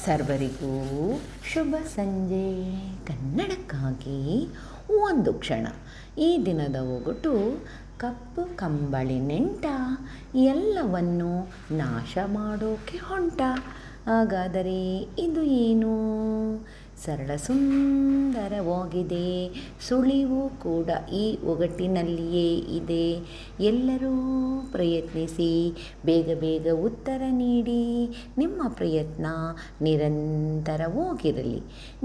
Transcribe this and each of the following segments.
ಸರ್ವರಿಗೂ ಶುಭ ಸಂಜೆ. ಕನ್ನಡಕ್ಕಾಗಿ ಒಂದು ಕ್ಷಣ. ಈ ದಿನದ ಒಗಟು: ಕಪ್ಪು ಕಂಬಳಿ ನೆಂಟ, ಎಲ್ಲವನ್ನು ನಾಶ ಮಾಡೋಕೆ ಹೊಂಟ. ಹಾಗಾದರೆ ಇದು ಏನು? ಸರಳ ಸುಂದರವಾಗಿದೆ, ಸುಳಿವು ಕೂಡ ಈ ಒಗಟಿನಲ್ಲಿಯೇ ಇದೆ. ಎಲ್ಲರೂ ಪ್ರಯತ್ನಿಸಿ, ಬೇಗ ಬೇಗ ಉತ್ತರ ನೀಡಿ. ನಿಮ್ಮ ಪ್ರಯತ್ನ ನಿರಂತರವಾಗಿರಲಿ.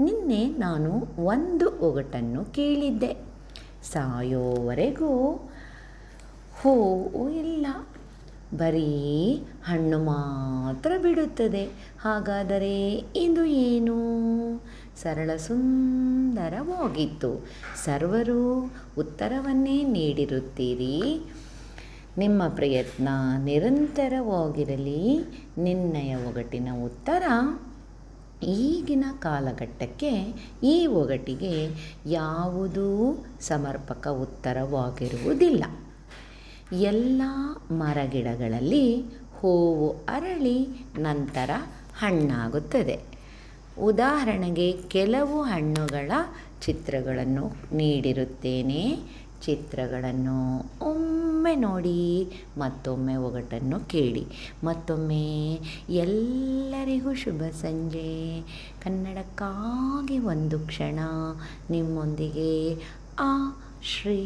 ನಿನ್ನೆ ನಾನು ಒಂದು ಒಗಟನ್ನು ಕೇಳಿದ್ದೆ. ಸಾಯೋವರೆಗೂ ಹೂವು ಇಲ್ಲ, ಬರೀ ಹಣ್ಣು ಮಾತ್ರ ಬಿಡುತ್ತದೆ. ಹಾಗಾದರೆ ಇದು ಏನು? ಸರಳ ಸುಂದರವಾಗಿತ್ತು. ಸರ್ವರು ಉತ್ತರವನ್ನೇ ನೀಡಿರುತ್ತೀರಿ. ನಿಮ್ಮ ಪ್ರಯತ್ನ ನಿರಂತರವಾಗಿರಲಿ. ನಿನ್ನೆಯ ಒಗಟಿನ ಉತ್ತರ: ಈಗಿನ ಕಾಲಘಟ್ಟಕ್ಕೆ ಈ ಒಗಟಿಗೆ ಯಾವುದೂ ಸಮರ್ಪಕ ಉತ್ತರವಾಗಿರುವುದಿಲ್ಲ. ಎಲ್ಲ ಮರಗಿಡಗಳಲ್ಲಿ ಹೂವು ಅರಳಿ ನಂತರ ಹಣ್ಣಾಗುತ್ತದೆ. ಉದಾಹರಣೆಗೆ ಕೆಲವು ಹಣ್ಣುಗಳ ಚಿತ್ರಗಳನ್ನು ನೀಡಿರುತ್ತೇನೆ. ಚಿತ್ರಗಳನ್ನು ಒಮ್ಮೆ ನೋಡಿ, ಮತ್ತೊಮ್ಮೆ ಒಗಟನ್ನು ಕೇಳಿ. ಮತ್ತೊಮ್ಮೆ ಎಲ್ಲರಿಗೂ ಶುಭ ಸಂಜೆ. ಕನ್ನಡಕ್ಕಾಗಿ ಒಂದು ಕ್ಷಣ. ನಿಮ್ಮೊಂದಿಗೆ ಆ ಶ್ರೀ.